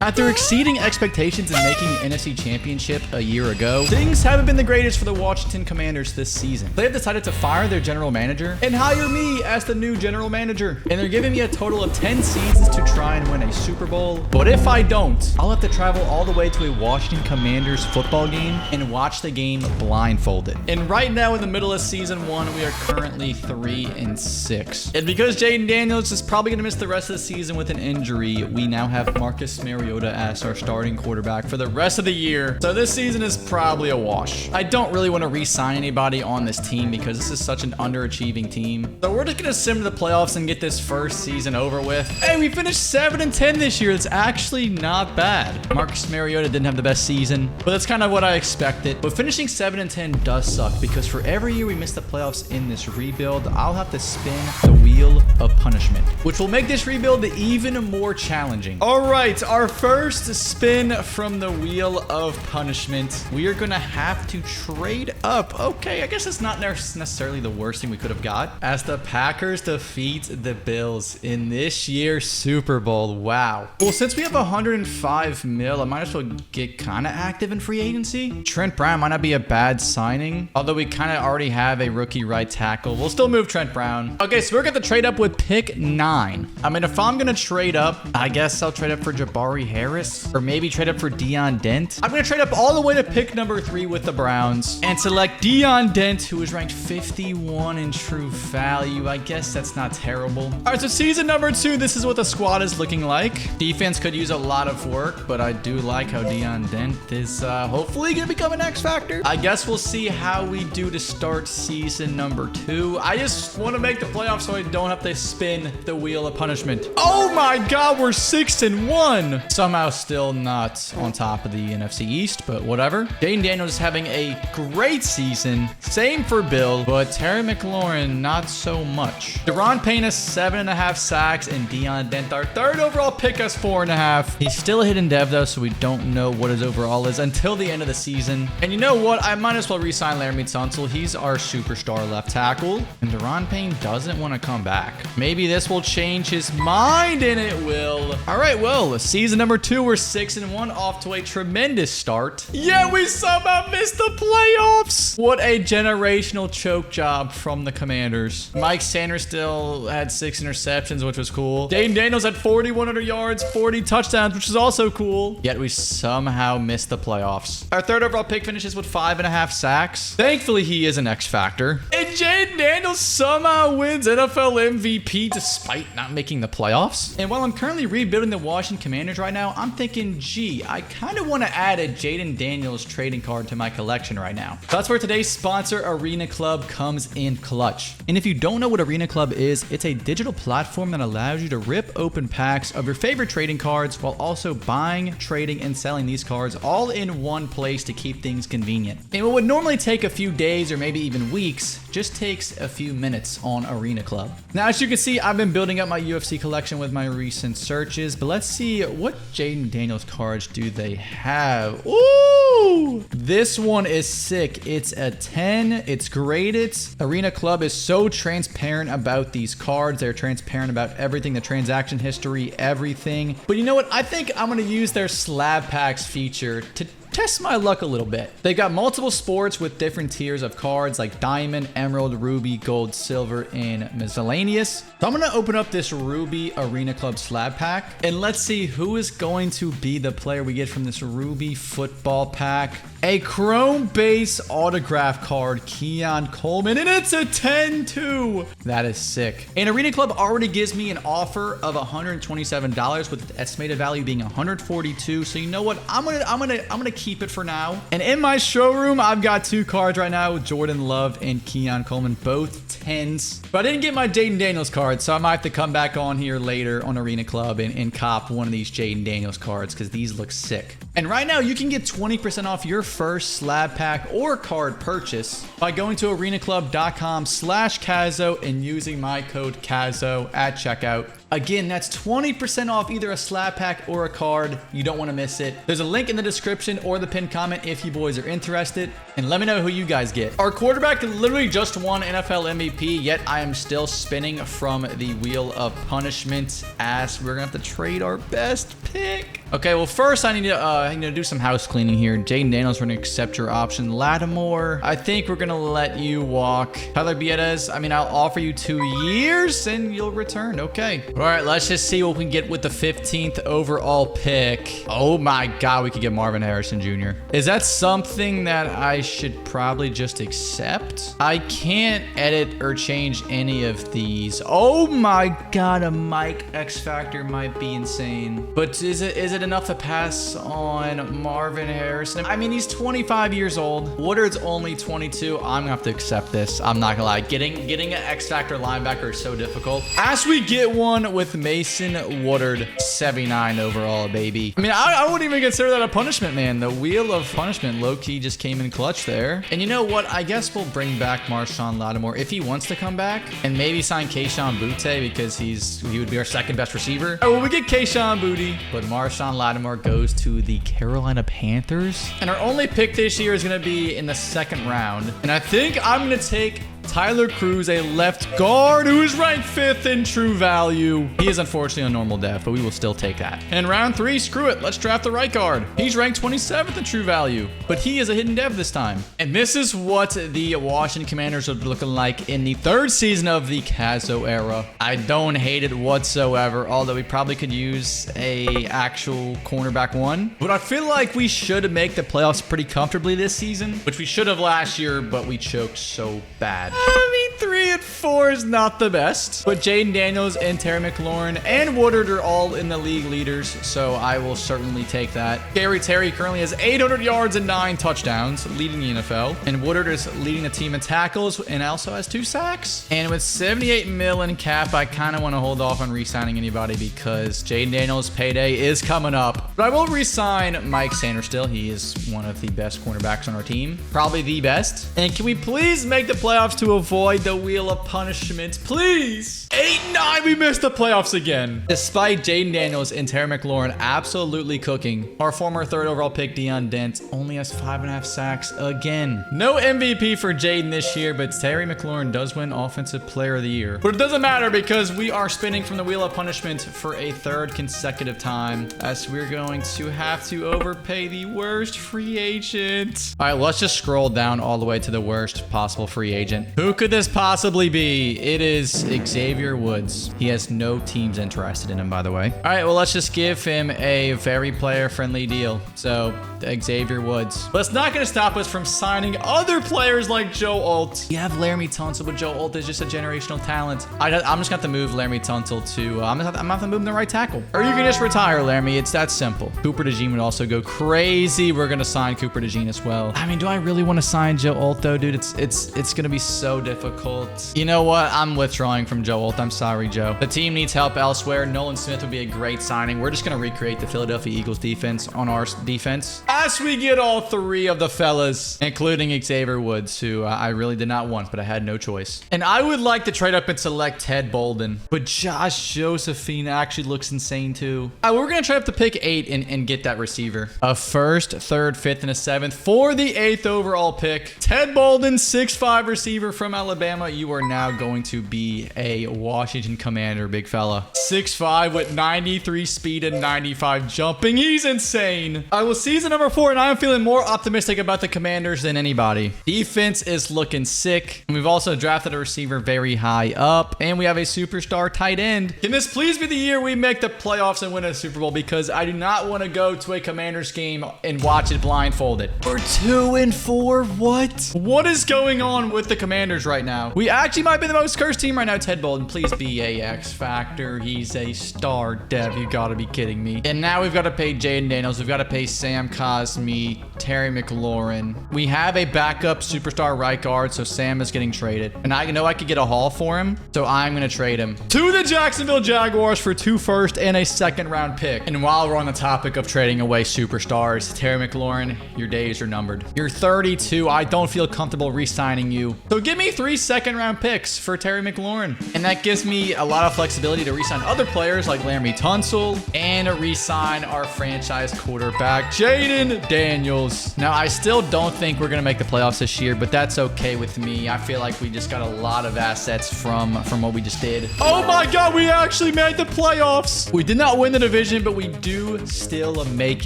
After exceeding expectations and making the NFC Championship a year ago, things haven't been the greatest for the Washington Commanders this season. They have decided to fire their general manager and hire me as the new general manager. And they're giving me a total of 10 seasons to try and win a Super Bowl. But if I don't, I'll have to travel all the way to a Washington Commanders football game and watch the game blindfolded. And right now in the middle of season 1, we are currently 3-6. And because Jaden Daniels is probably going to miss the rest of the season with an injury, we now have Marcus Mariota as our starting quarterback for the rest of the year. So this season is probably a wash. I don't really want to re-sign anybody on this team because this is such an underachieving team. So we're just going to sim to the playoffs and get this first season over with. Hey, we finished 7-10 this year. It's actually not bad. Marcus Mariota didn't have the best season, but that's kind of what I expected. But finishing 7-10 does suck because for every year we miss the playoffs in this rebuild, I'll have to spin the wheel of punishment, which will make this rebuild even more challenging. All right, our first spin from the wheel of punishment. We are going to have to trade up. Okay, I guess it's not necessarily the worst thing we could have got. As the Packers defeat the Bills in this year's Super Bowl. Wow. Well, since we have 105 mil, I might as well get kind of active in free agency. Trent Brown might not be a bad signing, although we kind of already have a rookie right tackle. We'll still move Trent Brown. Okay, so we're going to trade up with pick 9. I mean, if I'm going to trade up, I guess I'll trade up for Jabari Harris, or maybe trade up for Deion Dent. I'm going to trade up all the way to pick number 3 with the Browns and select Deion Dent, who is ranked 51 in true value. I guess that's not terrible. All right, so season number 2, this is what the squad is looking like. Defense could use a lot of work, but I do like how Deion Dent is hopefully going to become an X factor. I guess we'll see how we do to start season number 2. I just want to make the playoffs so I don't have to spin the wheel of punishment. Oh my God, we're 6-1. Somehow still not on top of the NFC East, but whatever. Jaden Daniels is having a great season. Same for Bill, but Terry McLaurin, not so much. Deron Payne has 7.5 sacks, and Deion Dent, our 3rd overall pick, has 4.5. He's still a hidden dev, though, so we don't know what his overall is until the end of the season. And you know what? I might as well re-sign Laramie Tunsil. He's our superstar left tackle, and Deron Payne doesn't want to come back. Maybe this will change his mind, and it will. All right, well, season number 2, we're 6-1, off to a tremendous start. Yeah, we somehow missed the playoffs. What a generational choke job from the Commanders. Mike Sanders still had 6 interceptions, which was cool. Jaden Daniels had 4,100 yards, 40 touchdowns, which is also cool. Yet we somehow missed the playoffs. Our 3rd overall pick finishes with 5.5 sacks. Thankfully, he is an X factor. And Jaden Daniels somehow wins NFL MVP despite not making the playoffs. And while I'm currently rebuilding the Washington Commanders right now, I'm thinking, gee, I kind of want to add a Jaden Daniels trading card to my collection right now. That's where today's sponsor, Arena Club, comes in clutch. And if you don't know what Arena Club is, it's a digital platform that allows you to rip open packs of your favorite trading cards while also buying, trading, and selling these cards all in one place to keep things convenient. And what would normally take a few days or maybe even weeks just takes a few minutes on Arena Club. Now, as you can see, I've been building up my UFC collection with my recent searches, but let's see what Jaden Daniels cards do they have. Ooh, this one is sick. It's a 10. It's graded. Arena Club is so transparent about these cards. They're transparent about everything, the transaction history, everything. But you know what? I think I'm going to use their slab packs feature to test my luck a little bit. They got multiple sports with different tiers of cards like diamond, emerald, ruby, gold, silver, and miscellaneous. So I'm going to open up this Ruby Arena Club slab pack and let's see who is going to be the player we get from this Ruby football pack. A chrome base autograph card, Keon Coleman, and it's a 10-2. That is sick. And Arena Club already gives me an offer of $127 with the estimated value being $142. So you know what? I'm gonna keep it for now. And in my showroom, I've got 2 cards right now, Jordan Love and Keon Coleman, both 10s. But I didn't get my Jaden Daniels card, so I might have to come back on here later on Arena Club and cop one of these Jaden Daniels cards because these look sick. And right now, you can get 20% off your first slab pack or card purchase by going to arenaclub.com/Kazo and using my code Kazo at checkout. Again, that's 20% off either a slab pack or a card. You don't want to miss it. There's a link in the description or the pinned comment if you boys are interested. And let me know who you guys get. Our quarterback literally just won NFL MVP, yet I am still spinning from the wheel of punishment as we're going to have to trade our best pick. Okay, well, first I need to do some house cleaning here. Jaden Daniels, we're going to accept your option. Lattimore, I think we're going to let you walk. Tyler Biedes, I mean, I'll offer you 2 years and you'll return. Okay. All right, let's just see what we can get with the 15th overall pick. Oh my God, we could get Marvin Harrison Jr. Is that something that I should probably just accept? I can't edit or change any of these. Oh my God, a Mike X Factor might be insane. But is it enough to pass on Marvin Harrison? I mean, he's 25 years old. Woodard's only 22. I'm gonna have to accept this. I'm not gonna lie. Getting an X Factor linebacker is so difficult. As we get one with Mason Woodard, 79 overall, baby. I mean, I wouldn't even consider that a punishment, man. The wheel of punishment low-key just came in clutch there. And you know what? I guess we'll bring back Marshawn Lattimore if he wants to come back, and maybe sign Kayshon Boutte because he would be our second best receiver. All right, well, we get Kayshon Boutte, but Marshawn Lattimore goes to the Carolina Panthers. And our only pick this year is going to be in the second round. And I think I'm going to take Tyler Cruz, a left guard who is ranked 5th in true value. He is unfortunately on normal def, but we will still take that. And round 3, screw it. Let's draft the right guard. He's ranked 27th in true value, but he is a hidden dev this time. And this is what the Washington Commanders are looking like in the 3rd season of the Caso era. I don't hate it whatsoever, although we probably could use a actual cornerback 1. But I feel like we should make the playoffs pretty comfortably this season, which we should have last year, but we choked so bad. I mean, 3 and 4 is not the best, but Jaden Daniels and Terry McLaurin and Woodard are all in the league leaders, so I will certainly take that. Gary Terry currently has 800 yards and 9 touchdowns, leading the NFL, and Woodard is leading the team in tackles and also has 2 sacks. And with 78 mil in cap, I kind of want to hold off on re-signing anybody because Jaden Daniels' payday is coming up. But I will re-sign Mike Sanders still. He is one of the best cornerbacks on our team, probably the best. And can we please make the playoffs to avoid the wheel of punishment, please? 8-9, we missed the playoffs again. Despite Jaden Daniels and Terry McLaurin absolutely cooking, our former 3rd overall pick, Deion Dent, only has 5.5 sacks again. No MVP for Jaden this year, but Terry McLaurin does win Offensive Player of the Year. But it doesn't matter because we are spinning from the wheel of punishment for a 3rd consecutive time, as we're going to have to overpay the worst free agent. All right, let's just scroll down all the way to the worst possible free agent. Who could this possibly be? It is Xavier Woods. He has no teams interested in him, by the way. All right, well, let's just give him a very player-friendly deal. So, Xavier Woods. But it's not going to stop us from signing other players like Joe Alt. You have Laramie Tunsil, but Joe Alt is just a generational talent. I'm just going to have to move Laramie Tunsil to... I'm going to have to move him to right tackle. Or you can just retire, Laramie. It's that simple. Cooper DeJean would also go crazy. We're going to sign Cooper DeJean as well. I mean, do I really want to sign Joe Alt, though, dude? It's going to be so difficult. You know what? I'm withdrawing from Joe Alt. I'm sorry, Joe. The team needs help elsewhere. Nolan Smith would be a great signing. We're just going to recreate the Philadelphia Eagles defense on our defense. As we get all 3 of the fellas, including Xavier Woods, who I really did not want, but I had no choice. And I would like to trade up and select Ted Bolden, but Josh Josephine actually looks insane too. We're going to trade up to pick 8 and get that receiver. A 1st, 3rd, 5th, and a 7th for the 8th overall pick. Ted Bolden, 6'5" receiver from Alabama. You are now going to be a Washington Commander, big fella. 6'5" with 93 speed and 95 jumping. He's insane. I will season number 4, and I'm feeling more optimistic about the Commanders than anybody. Defense is looking sick. And we've also drafted a receiver very high up, and we have a superstar tight end. Can this please be the year we make the playoffs and win a Super Bowl? Because I do not want to go to a Commanders game and watch it blindfolded. We're 2 and 4. What is going on with the Commanders right now? We actually might be the most cursed team right now. Ted Bolden, please be a X Factor. He's a star dev. You gotta be kidding me. And now we've got to pay Jaden Daniels. We've got to pay Sam Cosmi. Terry McLaurin. We have a backup superstar right guard, so Sam is getting traded. And I know I could get a haul for him, so I'm going to trade him to the Jacksonville Jaguars for 2 first and a second-round pick. And while we're on the topic of trading away superstars, Terry McLaurin, your days are numbered. You're 32. I don't feel comfortable re-signing you. So give me 3 second-round picks for Terry McLaurin. And that gives me a lot of flexibility to re-sign other players like Laramie Tunsil and re-sign our franchise quarterback, Jaden Daniels. Now, I still don't think we're going to make the playoffs this year, but that's okay with me. I feel like we just got a lot of assets from what we just did. Oh my God, we actually made the playoffs. We did not win the division, but we do still make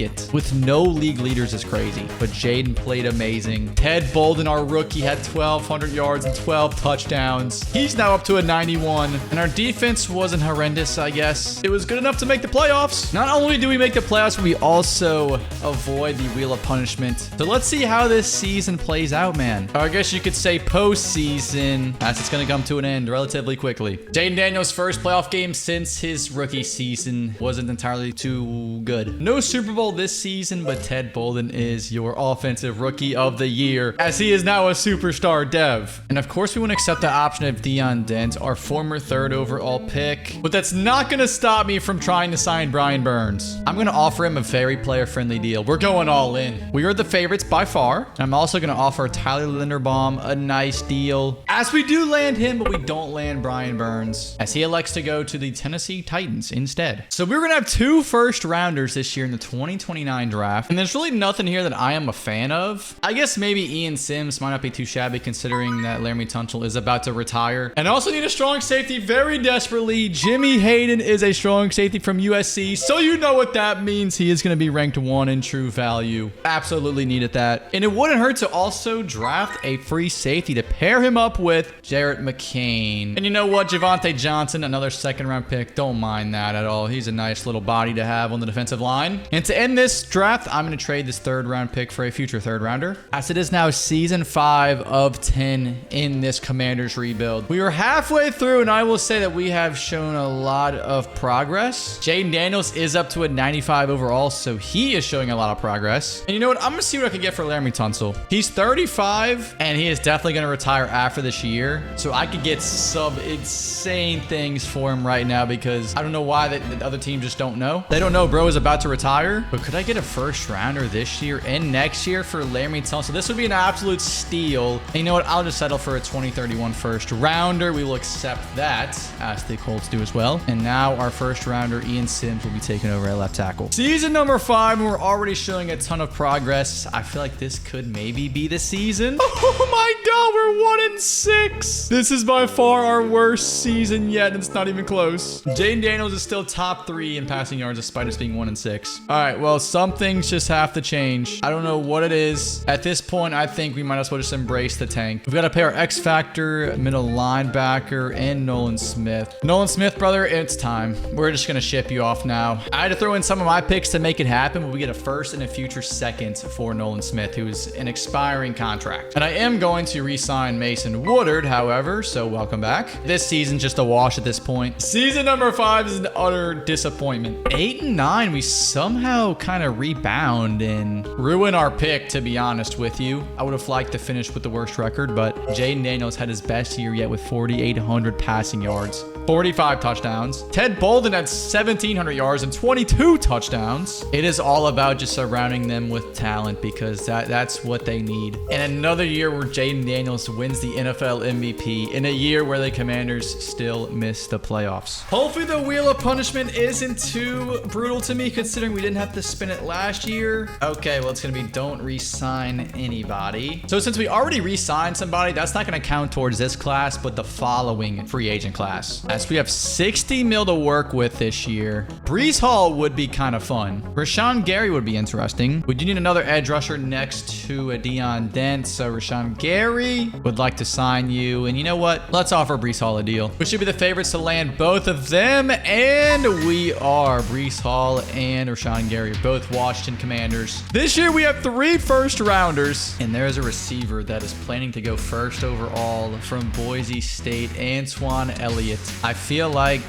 it. With no league leaders is crazy, but Jaden played amazing. Ted Bolden, our rookie, had 1,200 yards and 12 touchdowns. He's now up to a 91, and our defense wasn't horrendous, I guess. It was good enough to make the playoffs. Not only do we make the playoffs, but we also avoid the wheel of punishment. So let's see how this season plays out, man. Or I guess you could say postseason, as it's going to come to an end relatively quickly. Jaden Daniels' first playoff game since his rookie season wasn't entirely too good. No Super Bowl this season, but Ted Bolden is your offensive rookie of the year, as he is now a superstar dev. And of course, we want to accept the option of Deion Dent, our former 3rd overall pick. But that's not going to stop me from trying to sign Brian Burns. I'm going to offer him a very player-friendly deal. We're going all in. We are the favorites by far. I'm also going to offer Tyler Linderbaum a nice deal, as we do land him, but we don't land Brian Burns, as he elects to go to the Tennessee Titans instead. So we're going to have 2 first-rounders this year in the 2029 draft, and there's really nothing here that I am a fan of. I guess maybe Ian Sims might not be too shabby, considering that Laramie Tunsil is about to retire. And also need a strong safety very desperately. Jimmy Hayden is a strong safety from USC, so you know what that means. He is going to be ranked 1 in true value. Absolutely needed that. And it wouldn't hurt to also draft a free safety to pair him up with Jarrett McCain. And you know what? Javonte Johnson, another 2nd-round pick. Don't mind that at all. He's a nice little body to have on the defensive line. And to end this draft, I'm going to trade this 3rd-round pick for a future 3rd-rounder, as it is now season 5 of 10 in this Commanders rebuild. We are halfway through, and I will say that we have shown a lot of progress. Jaden Daniels is up to a 95 overall, so he is showing a lot of progress. And you know what? I'm going to see what I can get for Laramie Tunsil. He's 35, and he is definitely going to retire after this year. So I could get some insane things for him right now, because I don't know why the other teams just don't know. They don't know bro is about to retire. But could I get a 1st-rounder this year and next year for Laramie Tunsil? This would be an absolute steal. And you know what? I'll just settle for a 2031 1st-rounder. We will accept that, as the Colts do as well. And now our 1st-rounder, Ian Sims, will be taking over at left tackle. Season number 5, and we're already showing a ton of progress. I feel like this could maybe be the season. Oh my God, we're 1-6. This is by far our worst season yet, and it's not even close. Jaden Daniels is still top 3 in passing yards, despite us being 1-6. All right, well, some things just have to change. I don't know what it is. At this point, I think we might as well just embrace the tank. We've got to pay our X Factor, middle linebacker, and Nolan Smith. Nolan Smith, brother, it's time. We're just going to ship you off now. I had to throw in some of my picks to make it happen, but we get a 1st and a future 2nd for Nolan Smith, who is an expiring contract. And I am going to re-sign Mason Woodard, however, so welcome back. This season's just a wash at this point. Season number 5 is an utter disappointment. 8 and 9, we somehow kind of rebound and ruin our pick, to be honest with you. I would have liked to finish with the worst record, but Jaden Daniels had his best year yet with 4,800 passing yards, 45 touchdowns. Ted Bolden had 1,700 yards and 22 touchdowns. It is all about just surrounding them with talent, because that's what they need. And another year where Jaden Daniels wins the NFL MVP in a year where the Commanders still miss the playoffs. Hopefully the wheel of punishment isn't too brutal to me, considering we didn't have to spin it last year. Okay, well, it's going to be don't re-sign anybody. So since we already re-signed somebody, that's not going to count towards this class, but the following free agent class, as we have 60 mil to work with this year. Brees Hall would be kind of fun. Rashawn Gary would be interesting. We do need another edge rusher next to a Deion Dent, so Rashawn Gary would like to sign you. And you know what? Let's offer Brees Hall a deal. We should be the favorites to land both of them, and we are. Brees Hall and Rashawn Gary are both Washington Commanders. This year we have 3 first-rounders, and there's a receiver that is planning to go 1st overall from Boise State, Antoine Elliott. I feel like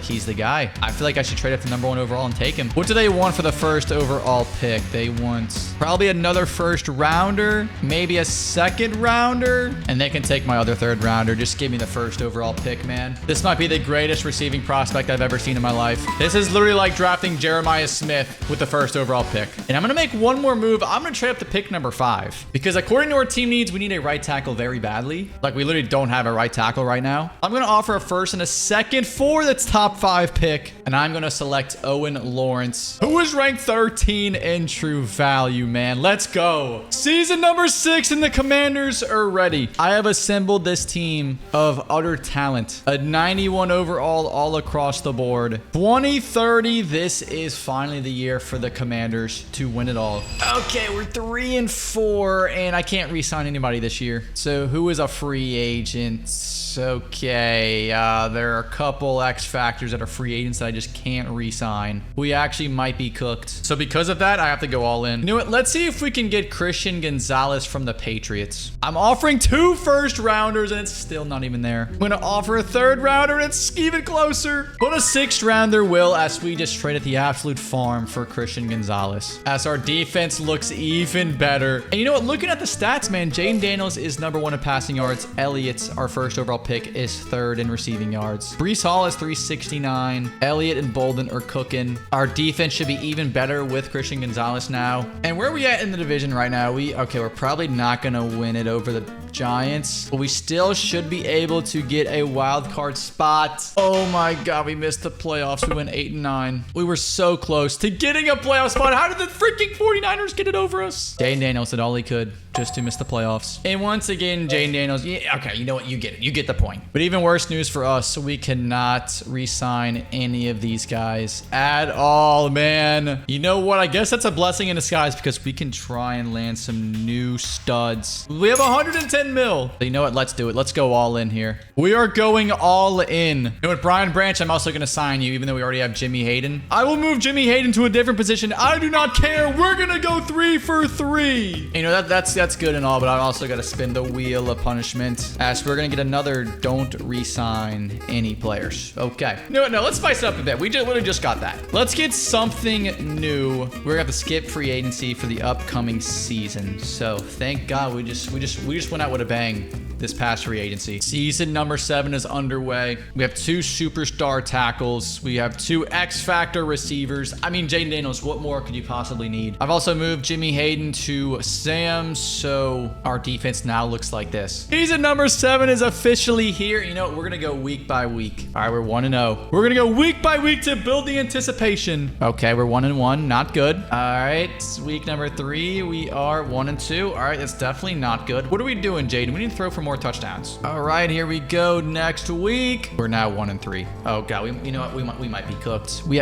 he's the guy. I feel like I should trade up to number 1 overall and take him. What do they want for the 1st overall pick? They want Probably another first rounder, maybe a second rounder, and they can take my other third rounder. Just give me the first overall pick, man. This might be the greatest receiving prospect I've ever seen in my life. This is literally like drafting Jeremiah Smith with the first overall pick. And I'm going to make one more move. I'm going to trade up to pick number 5 because according to our team needs, we need a right tackle very badly. Like we literally don't have a right tackle right now. I'm going to offer a first and a second for the top 5 pick. And I'm going to select Owen Lawrence, who is ranked 13 in true value, man. Let's go. Season number 6 and the Commanders are ready. I have assembled this team of utter talent. A 91 overall all across the board. 2030. This is finally the year for the Commanders to win it all. Okay, we're 3-4 and I can't re-sign anybody this year. So who is a free agent? Okay, there are a couple X factors that are free agents that I just can't re-sign. We actually might be cooked. So because of that, I have to go all in. You know what? Let's see if we can get Christian Gonzalez from the Patriots. I'm offering 2 first rounders and it's still not even there. I'm going to offer a third rounder and it's even closer. But a 6th rounder will, as we just traded the absolute farm for Christian Gonzalez. As our defense looks even better. And you know what? Looking at the stats, man, Jaden Daniels is #1 in passing yards. Elliott's our first overall pick is 3rd in receiving yards. Breece Hall is 369. Elliott and Bolden are cooking. Our defense should be even better with Christian Gonzalez now. And where are we at in the division right now? We're probably not going to win it over the Giants, but we still should be able to get a wild card spot. Oh my God, we missed the playoffs. We went 8-9. We were so close to getting a playoff spot. How did the freaking 49ers get it over us? Jaden Daniels did all he could just to miss the playoffs. And once again, Jaden Daniels, yeah, okay, you know what? You get it. You get the point. But even worse news for us, we cannot re-sign any of these guys at all, man. You know what? I guess that's a blessing in disguise because we can try and land some new studs. We have 110 mil. You know what? Let's do it. Let's go all in here. We are going all in. You know what, Brian Branch, I'm also going to sign you, even though we already have Jimmy Hayden. I will move Jimmy Hayden to a different position. I do not care. We're going to go 3 for 3. You know, that's good and all, but I also got to spin the wheel of punishment as we're going to get another don't re-sign any players. Okay. No, let's spice it up a bit. We literally just got that. Let's get something new. We're going to have to skip free agency for the upcoming season. So thank God we just went out with a bang this past free agency. Season number 7 is underway. We have 2 superstar tackles. We have 2 X-Factor receivers. I mean, Jaden Daniels, what more could you possibly need? I've also moved Jimmy Hayden to Sam, so our defense now looks like this. Season number 7 is officially here. You know what? We're going to go week by week. All right, we're 1-0. We're going to go week by week to build the anticipation. Okay, we're 1-1. Not good. All right, week number 3, we are 1-2. All right, that's definitely not good. What are we doing, Jaden? We need to throw for more touchdowns. All right, here we go. Next week, we're now 1-3. Oh God, you know what? We might be cooked. We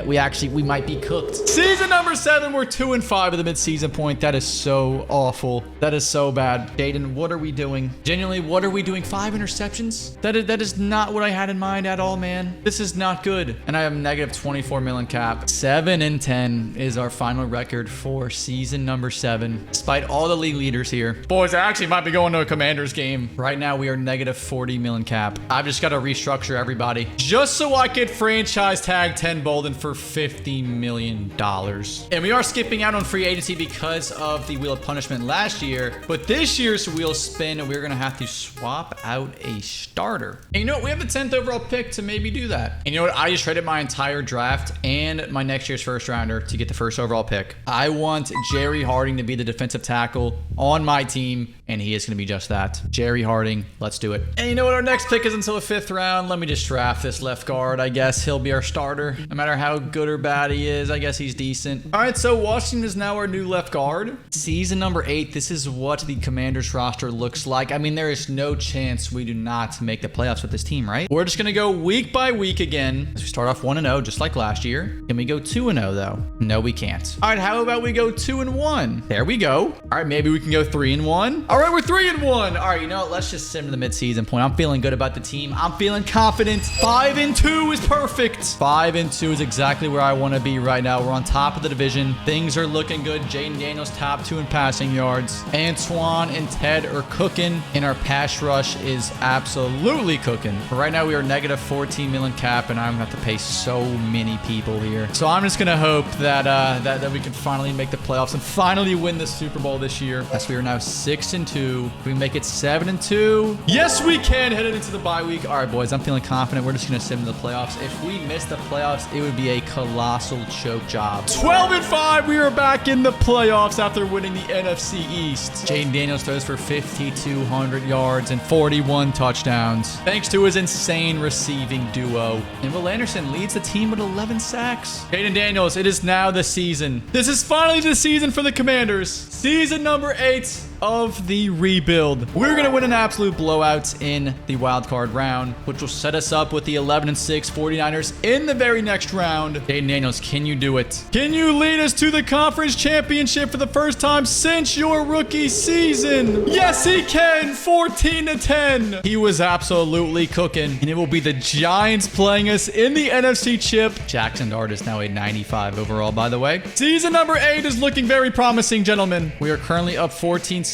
might be cooked. Season number 7, we're 2-5 at the mid-season point. That is so awful. That is so bad. Jaden, what are we doing? Genuinely, what are we doing? 5 interceptions? That is not what I had in mind at all, man. This is not good. And I have negative 24 million cap. 7-10 is our final record for season number 7. Despite all the league leaders here. Boys, I actually might be going to a Commanders game. Right now, we are negative 40 million cap. I've just got to restructure everybody just so I could franchise tag 10 Bolden for $50 million. And we are skipping out on free agency because of the Wheel of Punishment last year. But this year's wheel spin, we're going to have to swap out a starter. And you know what? We have the 10th overall pick to maybe do that. And you know what? I just traded my entire draft and my next year's first rounder to get the first overall pick. I want Jerry Harding to be the defensive tackle on my team, and he is going to be just that. Jerry Harding, let's do it. And you know what? Our next pick is until the 5th round. Let me just draft this left guard. I guess he'll be our starter. No matter how good or bad he is, I guess he's decent. All right, so Washington is now our new left guard. Season number 8, this is what the Commanders roster looks like. I mean, there is no chance we do not make the playoffs with this team, right? We're just going to go week by week again. We start off 1-0, just like last year. Can we go 2-0, though? No, we can't. All right, how about we go 2-1? There we go. All right, maybe we can go 3-1. All All right, we're 3-1. All right, you know what? Let's just sim to the midseason point. I'm feeling good about the team. I'm feeling confident. 5-2 is perfect. 5-2 is exactly where I want to be right now. We're on top of the division. Things are looking good. Jaden Daniels top 2 in passing yards. Antoine and Ted are cooking, and our pass rush is absolutely cooking. But right now, we are negative 14 million cap, and I'm going to have to pay so many people here. So I'm just going to hope that that we can finally make the playoffs and finally win the Super Bowl this year. Yes, we are now 6-2. Can we make it 7-2? Yes, we can, headed into the bye week. All right, boys, I'm feeling confident. We're just going to sim to the playoffs. If we miss the playoffs, it would be a colossal choke job. 12-5, we are back in the playoffs after winning the NFC East. Jaden Daniels throws for 5,200 yards and 41 touchdowns, thanks to his insane receiving duo. And Will Anderson leads the team with 11 sacks. Jaden Daniels, it is now the season. This is finally the season for the Commanders. Season number 8 of the rebuild. We're going to win an absolute blowout in the wildcard round, which will set us up with the 11-6 49ers in the very next round. Jaden Daniels, can you do it? Can you lead us to the conference championship for the first time since your rookie season? Yes, he can. 14-10. He was absolutely cooking, and it will be the Giants playing us in the NFC chip. Jackson Dart is now a 95 overall, by the way. Season number 8 is looking very promising, gentlemen. We are currently up 14-7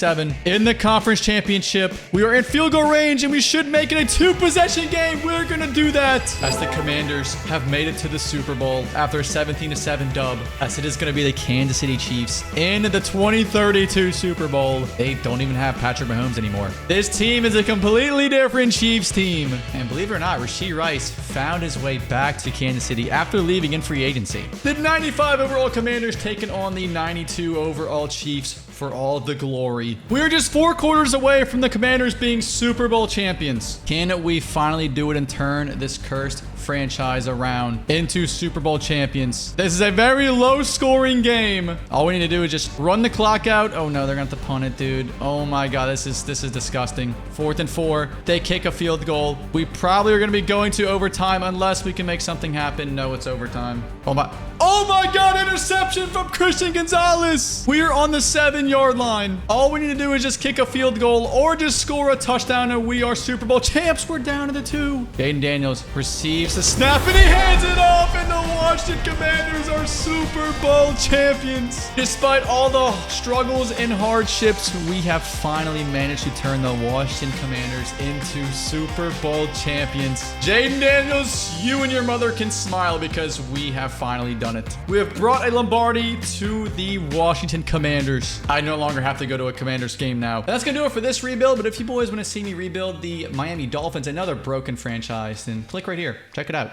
in the conference championship. We are in field goal range, and we should make it a 2-possession game. We're going to do that as the Commanders have made it to the Super Bowl after a 17-7 dub, as it is going to be the Kansas City Chiefs in the 2032 Super Bowl. They don't even have Patrick Mahomes anymore. This team is a completely different Chiefs team. And believe it or not, Rashee Rice found his way back to Kansas City after leaving in free agency. The 95 overall Commanders taking on the 92 overall Chiefs for all the glory. We're just 4 quarters away from the Commanders being Super Bowl champions. Can we finally do it and turn this cursed franchise around into Super Bowl champions? This is a very low scoring game. All we need to do is just run the clock out. Oh no, they're gonna have to punt it, dude. Oh my god, this is disgusting. 4th and 4. They kick a field goal. We probably are gonna be going to overtime unless we can make something happen. No, it's overtime. Oh my god, interception from Christian Gonzalez. We are on the 7-yard line. All we need to do is just kick a field goal or just score a touchdown, and we are Super Bowl champs. We're down to the 2. Jaden Daniels receives the snap, and he hands it off, and the Washington Commanders are Super Bowl champions. Despite all the struggles and hardships, we have finally managed to turn the Washington Commanders into Super Bowl champions. Jaden Daniels, you and your mother can smile because we have finally done it. We have brought a Lombardi to the Washington Commanders. I no longer have to go to a Commanders game now. And that's gonna do it for this rebuild, but if you boys want to see me rebuild the Miami Dolphins, another broken franchise, then click right here. Check it out.